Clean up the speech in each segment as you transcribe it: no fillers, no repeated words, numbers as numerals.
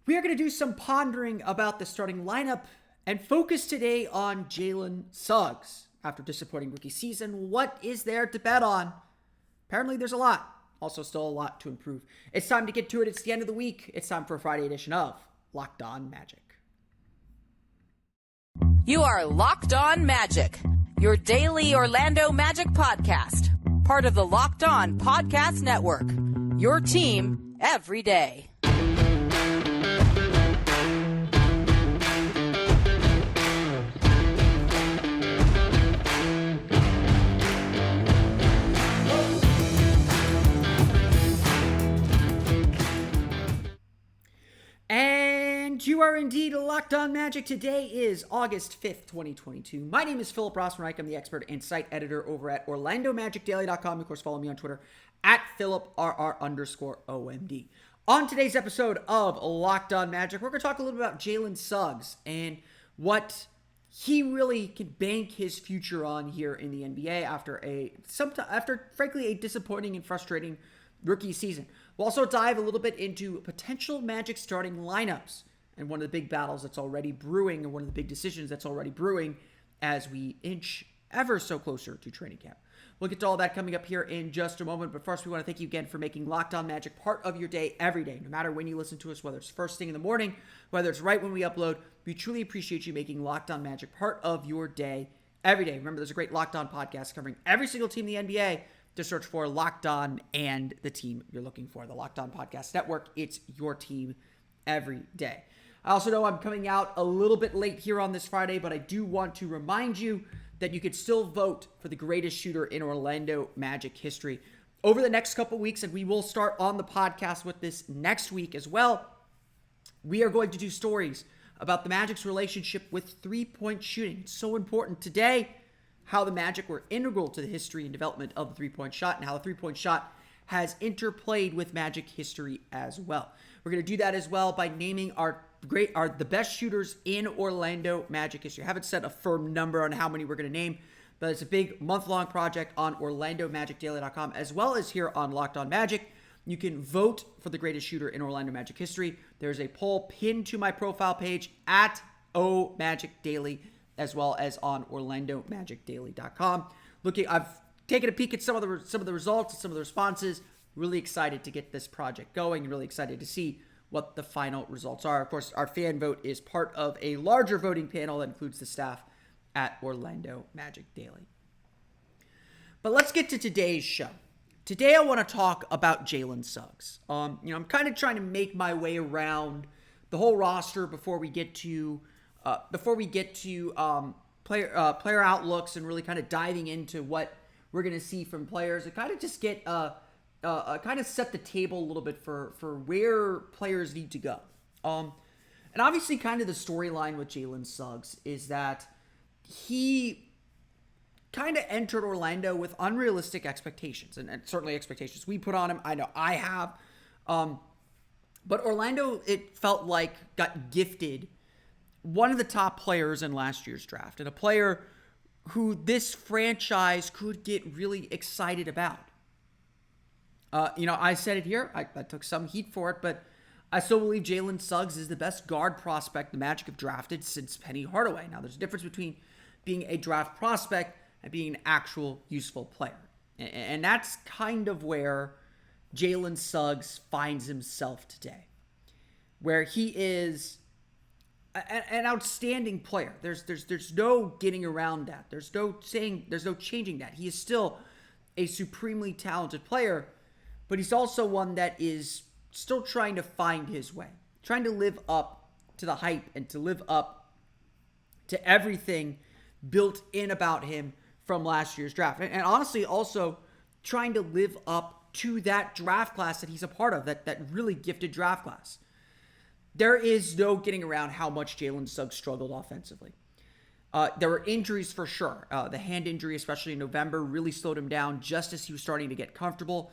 We are going to do some pondering about the starting lineup and focus today on Jalen Suggs. After disappointing rookie season, what is there to bet on? Apparently there's a lot. Also still a lot to improve. It's time to get to it. It's the end of the week. It's time for a Friday edition of Locked On Magic. You are Locked On Magic, your daily Orlando Magic podcast. Part of the Locked On Podcast Network, your team every day. And you are indeed Locked On Magic. Today is August 5th, 2022. My name is Philip Rossman-Reich. I'm the expert and site editor over at OrlandoMagicDaily.com. Of course, follow me on Twitter at PhilipRR_OMD. On today's episode of Locked On Magic, we're going to talk a little bit about Jalen Suggs and what he really can bank his future on here in the NBA after frankly a disappointing and frustrating rookie season. We'll also dive a little bit into potential Magic starting lineups and one of the big battles that's already brewing and one of the big decisions that's already brewing as we inch ever so closer to training camp. We'll get to all that coming up here in just a moment, but first we want to thank you again for making Locked On Magic part of your day every day, no matter when you listen to us, whether it's first thing in the morning, whether it's right when we upload. We truly appreciate you making Locked On Magic part of your day every day. Remember, there's a great Locked On podcast covering every single team in the NBA. Just search for Locked On and the team you're looking for. The Locked On Podcast Network. It's your team every day. I also know I'm coming out a little bit late here on this Friday, but I do want to remind you that you could still vote for the greatest shooter in Orlando Magic history over the next couple weeks, and we will start on the podcast with this next week as well. We are going to do stories about the Magic's relationship with three-point shooting. It's so important today. How the Magic were integral to the history and development of the three-point shot, and how the three-point shot has interplayed with Magic history as well. We're going to do that as well by naming the best shooters in Orlando Magic history. I haven't set a firm number on how many we're going to name, but it's a big month-long project on OrlandoMagicDaily.com as well as here on Locked On Magic. You can vote for the greatest shooter in Orlando Magic history. There's a poll pinned to my profile page at OMagicDaily, as well as on OrlandoMagicDaily.com. I've taken a peek at some of the results and some of the responses. Really excited to get this project going and really excited to see what the final results are. Of course, our fan vote is part of a larger voting panel that includes the staff at Orlando Magic Daily. But let's get to today's show. Today I want to talk about Jalen Suggs. I'm kind of trying to make my way around the whole roster before we get to player outlooks and really kind of diving into what we're going to see from players, and kind of just get kind of set the table a little bit for where players need to go. And obviously kind of the storyline with Jalen Suggs is that he kind of entered Orlando with unrealistic expectations, and certainly expectations we put on him. I know I have. But Orlando, it felt like, got gifted one of the top players in last year's draft, and a player who this franchise could get really excited about. I said it here. I took some heat for it, but I still believe Jalen Suggs is the best guard prospect the Magic have drafted since Penny Hardaway. Now, there's a difference between being a draft prospect and being an actual useful player. And that's kind of where Jalen Suggs finds himself today, where he is an outstanding player. There's no getting around that. There's no changing that. He is still a supremely talented player, but he's also one that is still trying to find his way, trying to live up to the hype and to live up to everything built in about him from last year's draft. And honestly, also trying to live up to that draft class that he's a part of, that really gifted draft class. There is no getting around how much Jalen Suggs struggled offensively. There were injuries for sure. The hand injury, especially in November, really slowed him down just as he was starting to get comfortable.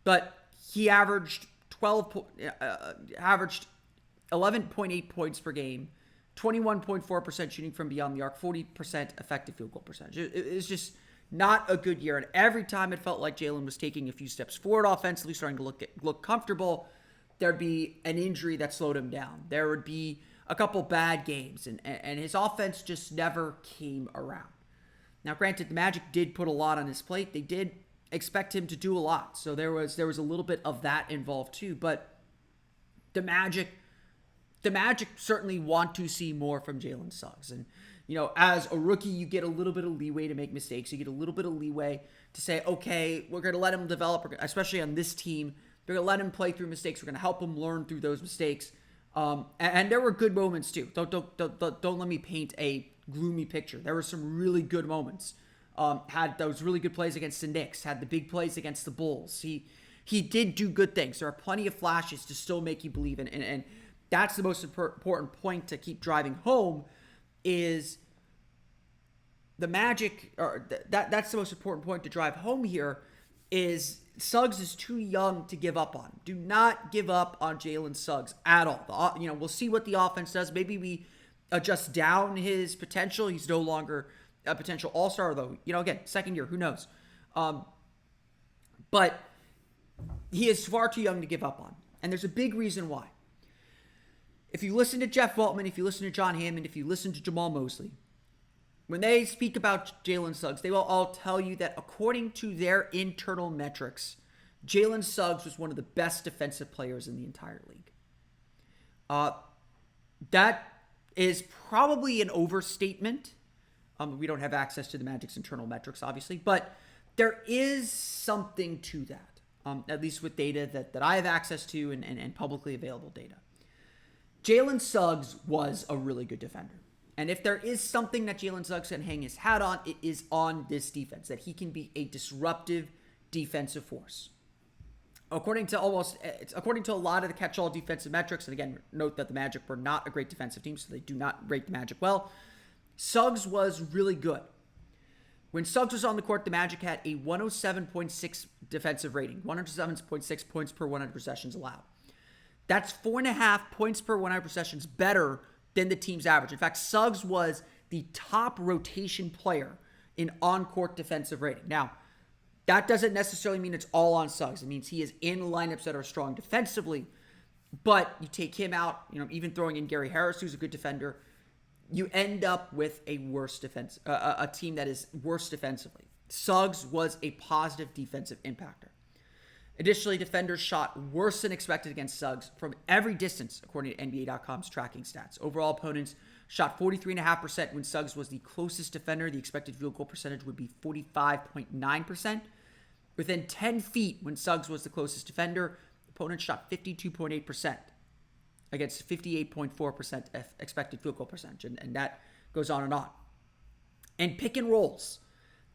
But he averaged 11.8 points per game, 21.4% shooting from beyond the arc, 40% effective field goal percentage. It's just not a good year. And every time it felt like Jalen was taking a few steps forward offensively, starting to look comfortable, there'd be an injury that slowed him down. There would be a couple bad games, and his offense just never came around. Now, granted, the Magic did put a lot on his plate. They did expect him to do a lot, so there was a little bit of that involved too. But the Magic certainly want to see more from Jalen Suggs. And, as a rookie, you get a little bit of leeway to make mistakes. You get a little bit of leeway to say, okay, we're going to let him develop, especially on this team. We're going to let him play through mistakes. We're going to help him learn through those mistakes. And there were good moments too. Don't let me paint a gloomy picture. There were some really good moments. Had those really good plays against the Knicks. Had the big plays against the Bulls. He did do good things. There are plenty of flashes to still make you believe in. And that's the most important point to keep driving home is the Magic, or that's the most important point to drive home here is Suggs is too young to give up on. Do not give up on Jalen Suggs at all. We'll see what the offense does. Maybe we adjust down his potential. He's no longer a potential all-star, though. Again, second year, who knows? But he is far too young to give up on. And there's a big reason why. If you listen to Jeff Weltman, if you listen to John Hammond, if you listen to Jamal Mosley, when they speak about Jalen Suggs, they will all tell you that according to their internal metrics, Jalen Suggs was one of the best defensive players in the entire league. That is probably an overstatement. We don't have access to the Magic's internal metrics, obviously, but there is something to that, at least with data that I have access to and publicly available data. Jalen Suggs was a really good defender. And if there is something that Jalen Suggs can hang his hat on, it is on this defense, that he can be a disruptive defensive force. According to a lot of the catch-all defensive metrics, and again, note that the Magic were not a great defensive team, so they do not rate the Magic well, Suggs was really good. When Suggs was on the court, the Magic had a 107.6 defensive rating, 107.6 points per 100 possessions allowed. That's 4.5 points per 100 possessions better than the team's average. In fact, Suggs was the top rotation player in on-court defensive rating. Now, that doesn't necessarily mean it's all on Suggs. It means he is in lineups that are strong defensively, but you take him out, even throwing in Gary Harris, who's a good defender, you end up with a worse defense, a team that is worse defensively. Suggs was a positive defensive impactor. Additionally, defenders shot worse than expected against Suggs from every distance, according to NBA.com's tracking stats. Overall, opponents shot 43.5% when Suggs was the closest defender. The expected field goal percentage would be 45.9%. Within 10 feet, when Suggs was the closest defender, opponents shot 52.8% against 58.4% expected field goal percentage. And that goes on and on. And pick and rolls.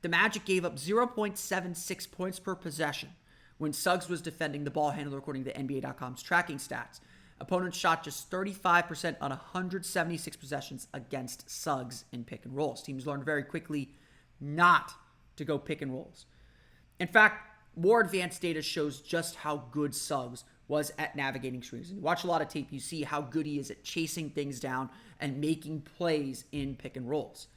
The Magic gave up 0.76 points per possession when Suggs was defending the ball handler, according to NBA.com's tracking stats. Opponents shot just 35% on 176 possessions against Suggs in pick and rolls. Teams learned very quickly not to go pick and rolls. In fact, more advanced data shows just how good Suggs was at navigating screens. And you watch a lot of tape, you see how good he is at chasing things down and making plays in pick and rolls.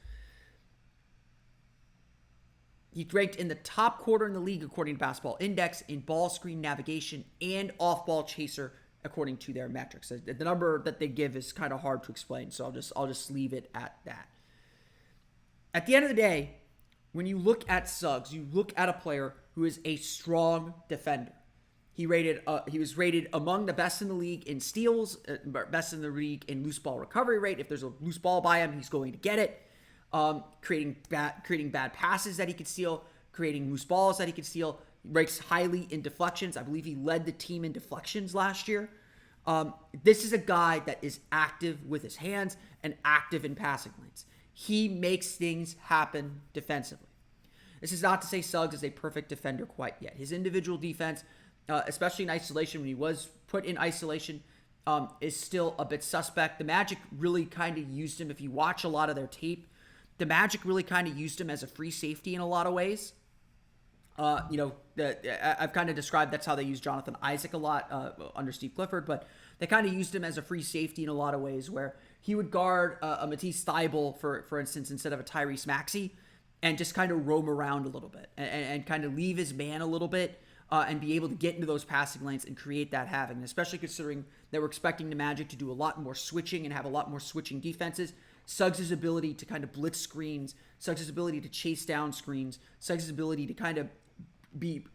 He ranked in the top quarter in the league, according to Basketball Index, in ball screen navigation and off-ball chaser, according to their metrics. The number that they give is kind of hard to explain, so I'll just leave it at that. At the end of the day, when you look at Suggs, you look at a player who is a strong defender. He was rated among the best in the league in steals, best in the league in loose ball recovery rate. If there's a loose ball by him, he's going to get it. Creating bad passes that he could steal, creating loose balls that he could steal. He ranks highly in deflections. I believe he led the team in deflections last year. This is a guy that is active with his hands and active in passing lanes. He makes things happen defensively. This is not to say Suggs is a perfect defender quite yet. His individual defense, especially in isolation, when he was put in isolation, is still a bit suspect. The Magic really kind of used him. If you watch a lot of their tape, the Magic really kind of used him as a free safety in a lot of ways. I've kind of described that's how they use Jonathan Isaac a lot under Steve Clifford, but they kind of used him as a free safety in a lot of ways where he would guard a Matisse Thybulle, for instance, instead of a Tyrese Maxey, and just kind of roam around a little bit and kind of leave his man a little bit and be able to get into those passing lanes and create that havoc. And especially considering that we're expecting the Magic to do a lot more switching and have a lot more switching defenses, Suggs' ability to kind of blitz screens, Suggs' ability to chase down screens, Suggs' ability to kind of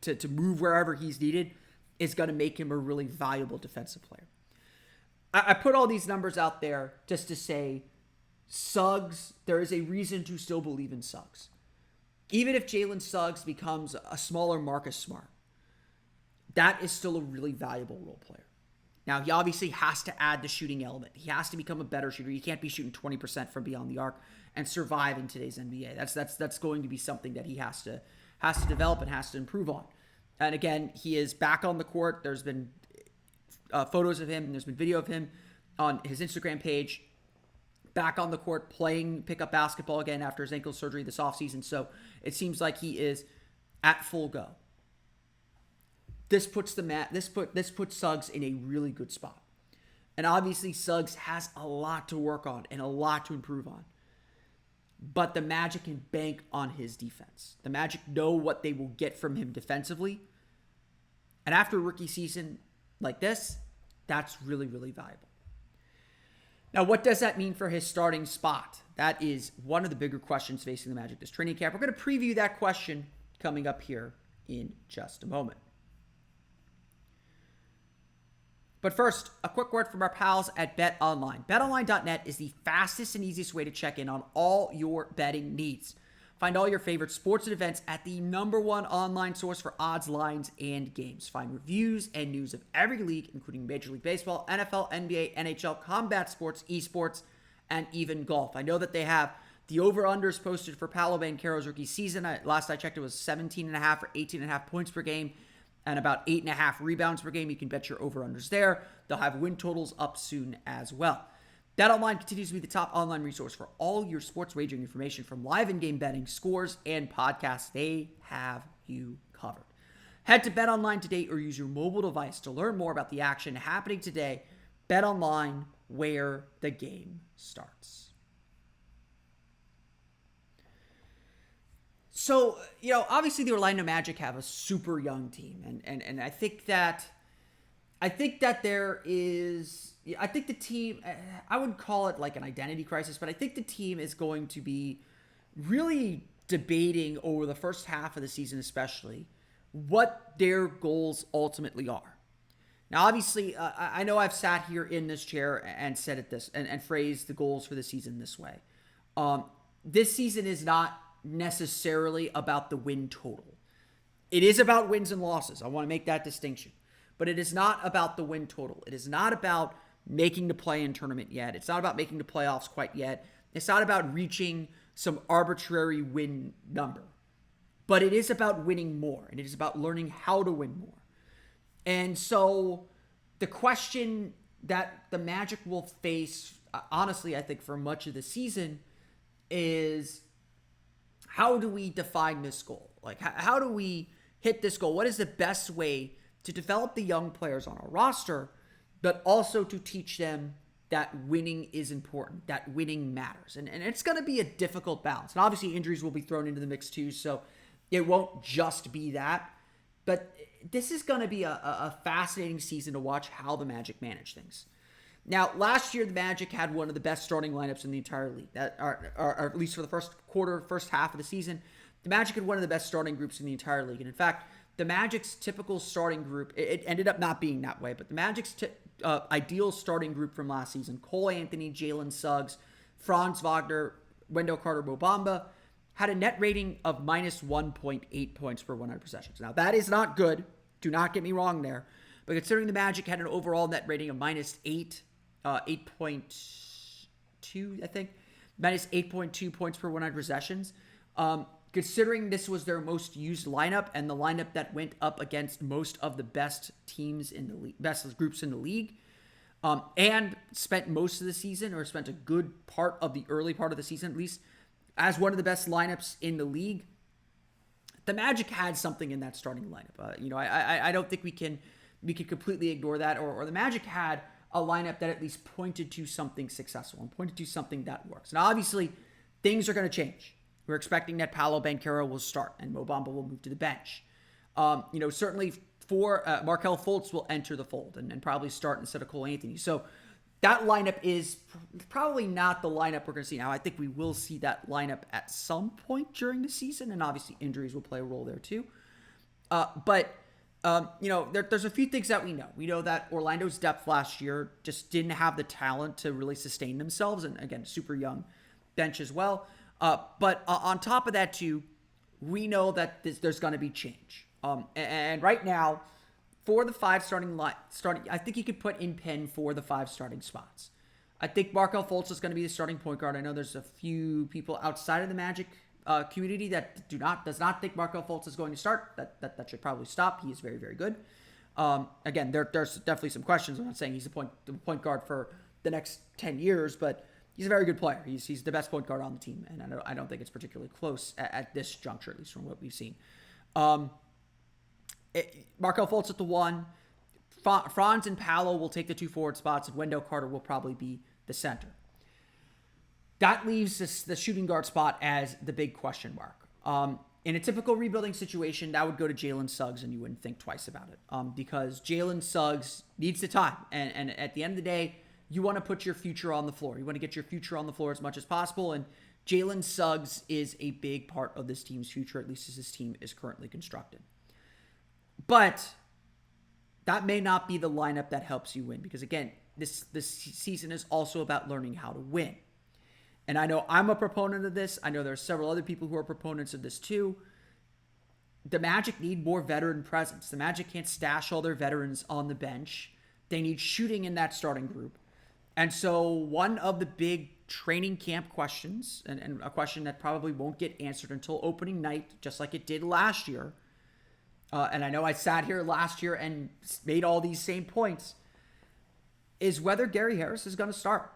to move wherever he's needed is going to make him a really valuable defensive player. I put all these numbers out there just to say Suggs, there is a reason to still believe in Suggs. Even if Jalen Suggs becomes a smaller Marcus Smart, that is still a really valuable role player. Now, he obviously has to add the shooting element. He has to become a better shooter. He can't be shooting 20% from beyond the arc and survive in today's NBA. That's going to be something that he has to develop and has to improve on. And again, he is back on the court. There's been photos of him, and there's been video of him on his Instagram page, back on the court playing pickup basketball again after his ankle surgery this offseason. So it seems like he is at full go. This puts Suggs in a really good spot. And obviously Suggs has a lot to work on and a lot to improve on. But the Magic can bank on his defense. The Magic know what they will get from him defensively. And after a rookie season like this, that's really, really valuable. Now, what does that mean for his starting spot? That is one of the bigger questions facing the Magic this training camp. We're going to preview that question coming up here in just a moment. But first, a quick word from our pals at BetOnline. BetOnline.net is the fastest and easiest way to check in on all your betting needs. Find all your favorite sports and events at the #1 online source for odds, lines, and games. Find reviews and news of every league, including Major League Baseball, NFL, NBA, NHL, combat sports, esports, and even golf. I know that they have the over-unders posted for Paolo Banchero's rookie season. Last I checked, it was 17.5 or 18.5 points per game and about 8.5 rebounds per game. You can bet your over-unders there. They'll have win totals up soon as well. BetOnline continues to be the top online resource for all your sports wagering information, from live in-game betting, scores, and podcasts. They have you covered. Head to BetOnline today or use your mobile device to learn more about the action happening today. BetOnline, where the game starts. So, obviously the Orlando Magic have a super young team, and I think that there is, I think the team, I wouldn't call it like an identity crisis, but I think the team is going to be really debating over the first half of the season especially what their goals ultimately are. Now, obviously, I know I've sat here in this chair and said it this, and phrased the goals for the season this way. This season is not necessarily about the win total. It is about wins and losses. I want to make that distinction. But it is not about the win total. It is not about making the play-in tournament yet. It's not about making the playoffs quite yet. It's not about reaching some arbitrary win number. But it is about winning more. And it is about learning how to win more. And so the question that the Magic will face, honestly, I think for much of the season, is how do we define this goal? Like, how do we hit this goal? What is the best way to develop the young players on our roster, but also to teach them that winning is important, that winning matters? And it's going to be a difficult balance. And obviously injuries will be thrown into the mix too, so it won't just be that. But this is going to be a fascinating season to watch how the Magic manage things. Now, last year, the Magic had one of the best starting lineups in the entire league, or at least for the first half of the season. The Magic had one of the best starting groups in the entire league. And in fact, the Magic's typical starting group, it ended up not being that way, but the Magic's ideal starting group from last season, Cole Anthony, Jalen Suggs, Franz Wagner, Wendell Carter, Mo Bamba, had a net rating of minus 1.8 points per 100 possessions. Now, that is not good. Do not get me wrong there. But considering the Magic had an overall net rating of minus 8.2, I think, minus 8.2 points per 100 possessions, considering this was their most used lineup and the lineup that went up against most of the best teams in the league, best groups in the league, and spent most of the season, or spent a good part of the early part of the season at least, as one of the best lineups in the league, the Magic had something in that starting lineup. I don't think we can completely ignore that, or the Magic had a lineup that at least pointed to something successful and pointed to something that works. Now, obviously, things are going to change. We're expecting that Paolo Banchero will start and Mo Bamba will move to the bench. Certainly for Markelle Fultz will enter the fold and probably start instead of Cole Anthony. So that lineup is probably not the lineup we're going to see now. I think we will see that lineup at some point during the season, and obviously injuries will play a role there too. There's a few things that we know. We know that Orlando's depth last year just didn't have the talent to really sustain themselves, and again, super young bench as well. But on top of that too, we know that there's going to be change. And right now, for the 5 starting, I think you could put in pen for the 5 starting spots. I think Markelle Fultz is going to be the starting point guard. I know there's a few people outside of the Magic community that does not think Markelle Fultz is going to start. That should probably stop. He is very, very good. Again, there's definitely some questions. I'm not saying he's the point guard for the next 10 years, but he's a very good player. He's the best point guard on the team, and I don't think it's particularly close at this juncture, at least from what we've seen. Markelle Fultz at the 1. Franz and Paolo will take the 2 forward spots, and Wendell Carter will probably be the center. That leaves the shooting guard spot as the big question mark. In a typical rebuilding situation, that would go to Jalen Suggs, and you wouldn't think twice about it, because Jalen Suggs needs the time. And at the end of the day, you want to put your future on the floor. You want to get your future on the floor as much as possible, and Jalen Suggs is a big part of this team's future, at least as this team is currently constructed. But that may not be the lineup that helps you win, because again, this season is also about learning how to win. And I know I'm a proponent of this. I know there are several other people who are proponents of this too. The Magic need more veteran presence. The Magic can't stash all their veterans on the bench. They need shooting in that starting group. And so one of the big training camp questions, and a question that probably won't get answered until opening night, just like it did last year, and I know I sat here last year and made all these same points, is whether Gary Harris is going to start.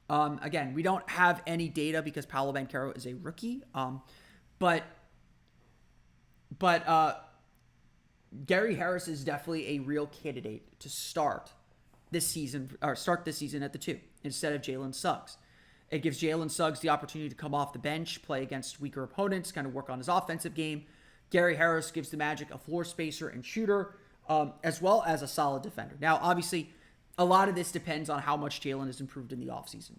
Again, we don't have any data because Paolo Banchero is a rookie. But Gary Harris is definitely a real candidate to start this season at the 2 instead of Jalen Suggs. It gives Jalen Suggs the opportunity to come off the bench, play against weaker opponents, kind of work on his offensive game. Gary Harris gives the Magic a floor spacer and shooter, as well as a solid defender. Now, obviously, a lot of this depends on how much Jalen has improved in the offseason.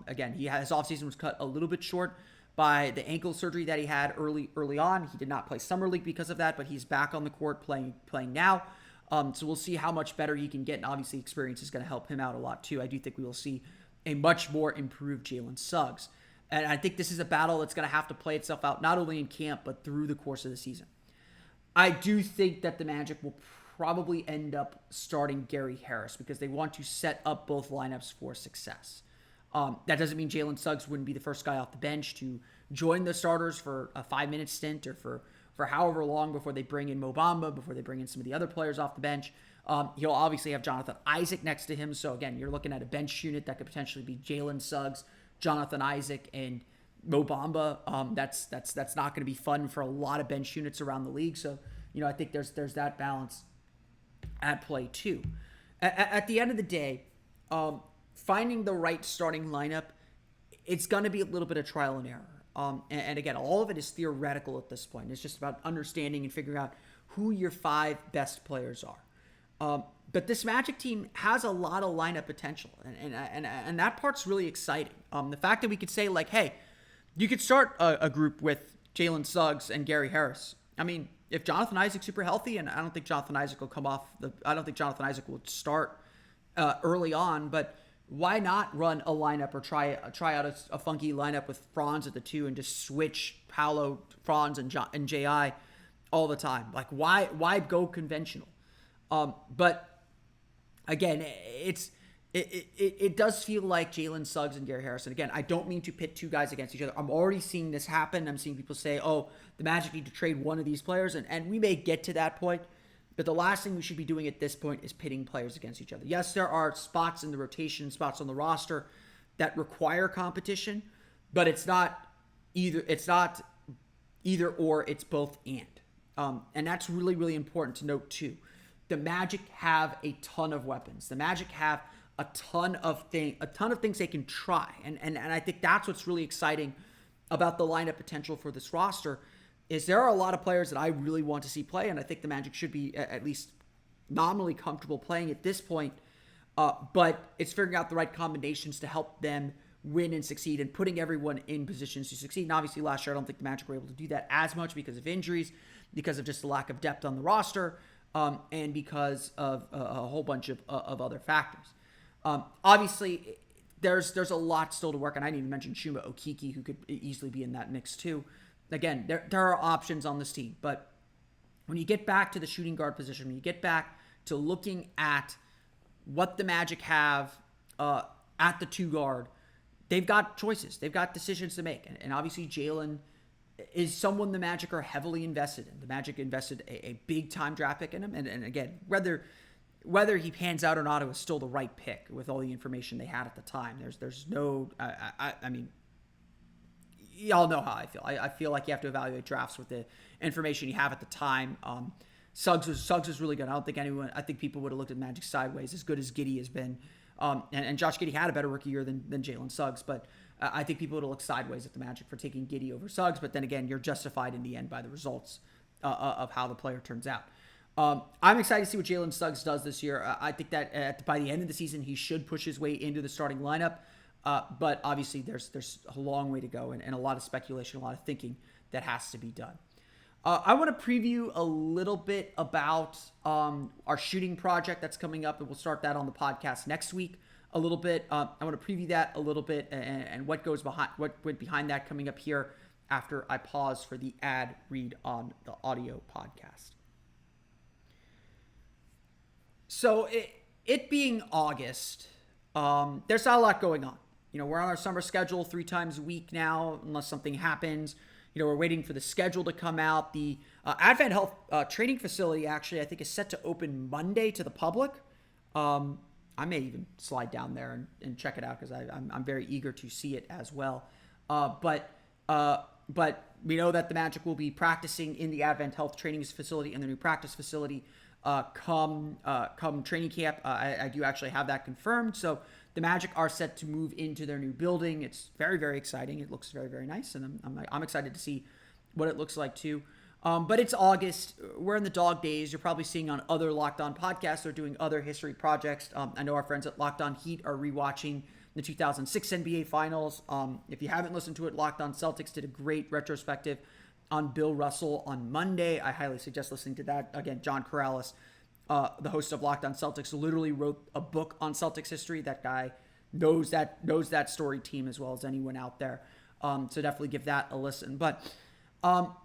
Again, his offseason was cut a little bit short by the ankle surgery that he had early on. He did not play Summer League because of that, but he's back on the court playing now. So we'll see how much better he can get, and obviously experience is going to help him out a lot too. I do think we will see a much more improved Jalen Suggs. And I think this is a battle that's going to have to play itself out, not only in camp, but through the course of the season. I do think that the Magic will probably end up starting Gary Harris because they want to set up both lineups for success. That doesn't mean Jalen Suggs wouldn't be the first guy off the bench to join the starters for a 5-minute stint or for however long before they bring in Mo Bamba, before they bring in some of the other players off the bench. He'll obviously have Jonathan Isaac next to him. So again, you're looking at a bench unit that could potentially be Jalen Suggs, Jonathan Isaac, and Mo Bamba. That's not going to be fun for a lot of bench units around the league. So, I think there's that balance at play too. At the end of the day, finding the right starting lineup, it's going to be a little bit of trial and error. And again, all of it is theoretical at this point. It's just about understanding and figuring out who your 5 best players are. But this Magic team has a lot of lineup potential, and that part's really exciting. The fact that we could say, like, hey, you could start a group with Jalen Suggs and Gary Harris. I mean, if Jonathan Isaac's super healthy, and I don't think Jonathan Isaac will I don't think Jonathan Isaac will start early on, but why not run a lineup or try out a funky lineup with Franz at the 2 and just switch Paolo, Franz, and J.I. all the time? Like, why go conventional? But again, it does feel like Jalen Suggs and Gary Harris. And again, I don't mean to pit 2 guys against each other. I'm already seeing this happen. I'm seeing people say, oh, the Magic need to trade one of these players. And we may get to that point. But the last thing we should be doing at this point is pitting players against each other. Yes, there are spots in the rotation, spots on the roster that require competition, but it's not either or, it's both and. And that's really, really important to note too. The Magic have a ton of weapons. The Magic have a ton of things they can try. And I think that's what's really exciting about the lineup potential for this roster. is there are a lot of players that I really want to see play, and I think the Magic should be at least nominally comfortable playing at this point. But it's figuring out the right combinations to help them win and succeed and putting everyone in positions to succeed. And obviously last year, I don't think the Magic were able to do that as much because of injuries, because of just the lack of depth on the roster, and because of a whole bunch of other factors. Obviously, there's a lot still to work, and I didn't even mention Chuma Okeke, who could easily be in that mix too. Again, there are options on this team, but when you get back to the shooting guard position, when you get back to looking at what the Magic have at the 2 guard, they've got choices. They've got decisions to make. And obviously Jalen is someone the Magic are heavily invested in. The Magic invested a big-time draft pick in him. And again, whether he pans out or not, it was still the right pick with all the information they had at the time. There's no... I mean, y'all know how I feel. I feel like you have to evaluate drafts with the information you have at the time. Suggs was really good. I think people would have looked at Magic sideways, as good as Giddey has been. And Josh Giddey had a better rookie year than Jalen Suggs, but I think people would have looked sideways at the Magic for taking Giddey over Suggs. But then again, you're justified in the end by the results of how the player turns out. I'm excited to see what Jalen Suggs does this year. I think that by the end of the season, he should push his way into the starting lineup. But obviously, there's a long way to go and a lot of speculation, a lot of thinking that has to be done. I want to preview a little bit about our shooting project that's coming up, and we'll start that on the podcast next week a little bit. I want to preview that a little bit and what went behind that coming up here after I pause for the ad read on the audio podcast. So it being August, there's not a lot going on. We're on our summer schedule 3 times a week now, unless something happens. We're waiting for the schedule to come out. The Advent Health training facility, actually, I think is set to open Monday to the public. I may even slide down there and check it out because I'm very eager to see it as well. But we know that the Magic will be practicing in the Advent Health training facility and the new practice facility come training camp. I do actually have that confirmed. So the Magic are set to move into their new building. It's very, very exciting. It looks very, very nice, and I'm excited to see what it looks like too. But it's August. We're in the dog days. You're probably seeing on other Locked On podcasts or doing other history projects. I know our friends at Locked On Heat are rewatching the 2006 NBA Finals. If you haven't listened to it, Locked On Celtics did a great retrospective on Bill Russell on Monday. I highly suggest listening to that. Again, John Corrales, the host of Locked On Celtics, literally wrote a book on Celtics history. That guy knows that story team as well as anyone out there. So definitely give that a listen. But I'll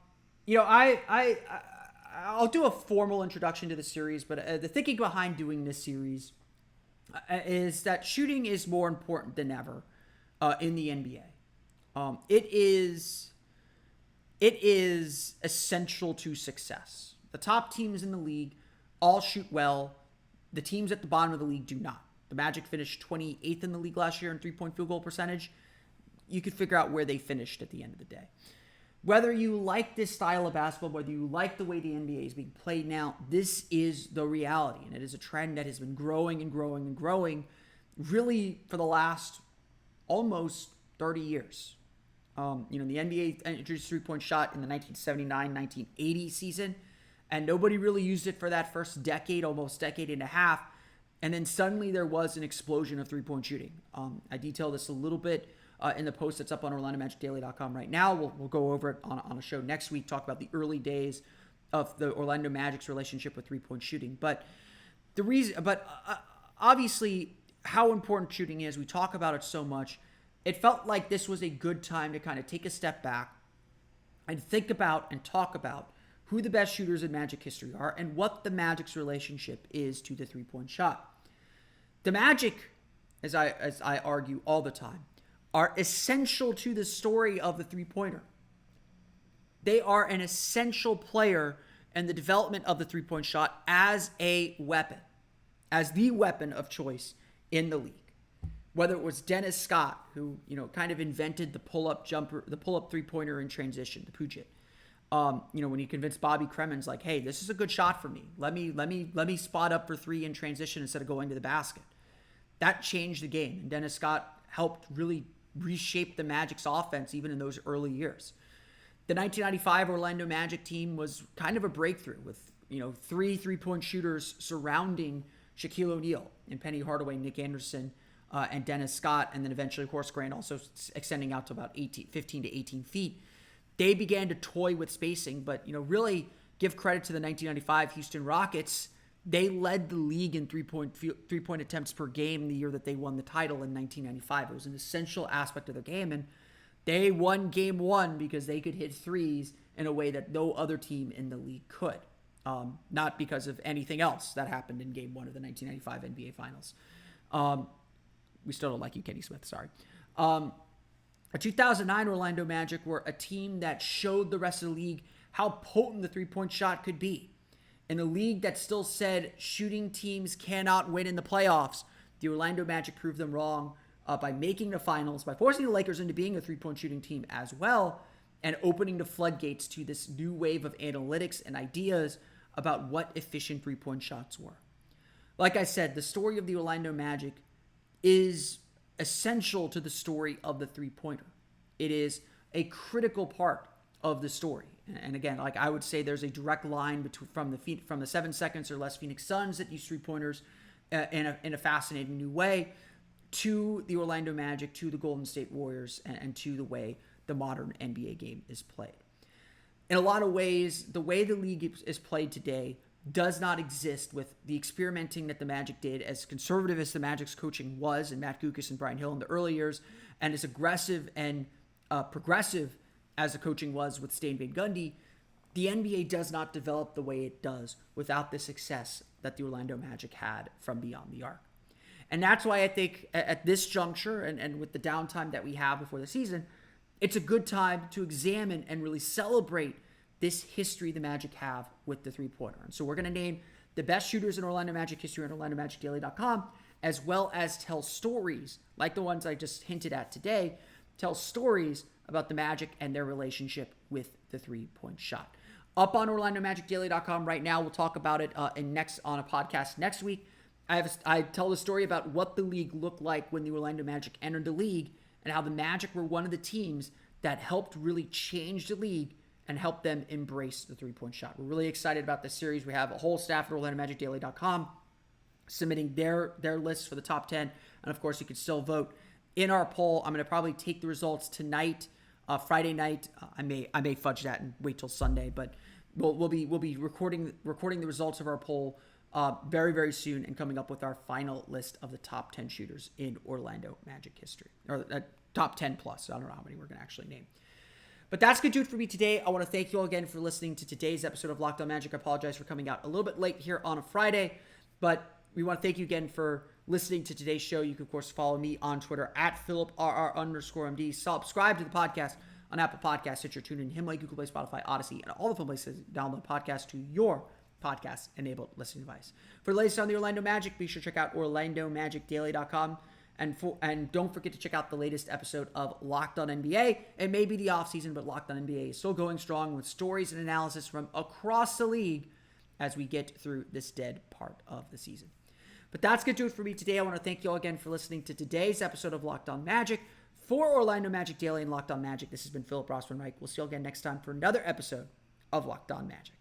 do a formal introduction to the series. But the thinking behind doing this series is that shooting is more important than ever in the NBA. It is essential to success. The top teams in the league all shoot well. The teams at the bottom of the league do not. The Magic finished 28th in the league last year in three-point field goal percentage. You could figure out where they finished at the end of the day. Whether you like this style of basketball, whether you like the way the NBA is being played now, this is the reality. And it is a trend that has been growing and growing and growing really for the last almost 30 years. The NBA introduced three-point shot in the 1979-1980 season, and nobody really used it for that first decade, almost decade and a half. And then suddenly there was an explosion of three-point shooting. I detail this a little bit in the post that's up on OrlandoMagicDaily.com right now. We'll go over it on a show next week, talk about the early days of the Orlando Magic's relationship with three-point shooting. But obviously how important shooting is, we talk about it so much. It felt like this was a good time to kind of take a step back and think about and talk about who the best shooters in Magic history are and what the Magic's relationship is to the three-point shot. The Magic, as I argue all the time, are essential to the story of the three-pointer. They are an essential player in the development of the three-point shot as a weapon, as the weapon of choice in the league. Whether it was Dennis Scott, who kind of invented the pull-up jumper, the pull-up three-pointer in transition, the Puget. When he convinced Bobby Cremins, like, hey, this is a good shot for me. Let me spot up for three in transition instead of going to the basket. That changed the game. And Dennis Scott helped really reshape the Magic's offense even in those early years. The 1995 Orlando Magic team was kind of a breakthrough with, three three-point shooters surrounding Shaquille O'Neal and Penny Hardaway, Nick Anderson, and Dennis Scott, and then eventually Horace Grant also extending out to about 15 to 18 feet. They began to toy with spacing, but, really give credit to the 1995 Houston Rockets. They led the league in three-point attempts per game the year that they won the title in 1995. It was an essential aspect of their game, and they won game one because they could hit threes in a way that no other team in the league could. Not because of anything else that happened in game one of the 1995 NBA Finals. We still don't like you, Kenny Smith, sorry. The 2009 Orlando Magic were a team that showed the rest of the league how potent the three-point shot could be. In a league that still said shooting teams cannot win in the playoffs, the Orlando Magic proved them wrong by making the finals, by forcing the Lakers into being a three-point shooting team as well, and opening the floodgates to this new wave of analytics and ideas about what efficient three-point shots were. Like I said, the story of the Orlando Magic is essential to the story of the three-pointer. It is a critical part of the story. And again, like I would say, there's a direct line from the 7 seconds or less Phoenix Suns that use three-pointers in a fascinating new way to the Orlando Magic, to the Golden State Warriors, and to the way the modern NBA game is played. In a lot of ways, the way the league is played today does not exist with the experimenting that the Magic did, as conservative as the Magic's coaching was, and Matt Guokas and Brian Hill in the early years, and as aggressive and progressive as the coaching was with Stan Van Gundy. The NBA does not develop the way it does without the success that the Orlando Magic had from beyond the arc. And that's why I think at this juncture and with the downtime that we have before the season, it's a good time to examine and really celebrate this history the Magic have with the three-pointer. And so we're going to name the best shooters in Orlando Magic history on OrlandoMagicDaily.com, as well as tell stories like the ones I just hinted at today, tell stories about the Magic and their relationship with the three-point shot. Up on OrlandoMagicDaily.com right now. We'll talk about it on a podcast next week. I tell the story about what the league looked like when the Orlando Magic entered the league and how the Magic were one of the teams that helped really change the league and help them embrace the three-point shot. We're really excited about this series. We have a whole staff at OrlandoMagicDaily.com submitting their lists for the top 10. And of course, you can still vote in our poll. I'm going to probably take the results tonight, Friday night. I may fudge that and wait till Sunday, but we'll be recording the results of our poll very, very soon and coming up with our final list of the top 10 shooters in Orlando Magic history, or top 10 plus. I don't know how many we're going to actually name. But that's going to do it for me today. I want to thank you all again for listening to today's episode of Locked On Magic. I apologize for coming out a little bit late here on a Friday, but we want to thank you again for listening to today's show. You can, of course, follow me on Twitter at PhilipRR_MD. Subscribe to the podcast on Apple Podcasts, Stitcher, TuneIn, Himalaya, Google Play, Spotify, Odyssey, and all the fun places to download podcasts to your podcast-enabled listening device. For the latest on the Orlando Magic, be sure to check out OrlandoMagicDaily.com. And don't forget to check out the latest episode of Locked On NBA. It may be the offseason, but Locked On NBA is still going strong with stories and analysis from across the league as we get through this dead part of the season. But that's going to do it for me today. I want to thank you all again for listening to today's episode of Locked On Magic. For Orlando Magic Daily and Locked On Magic, this has been Philip Rossman-Reich. We'll see you all again next time for another episode of Locked On Magic.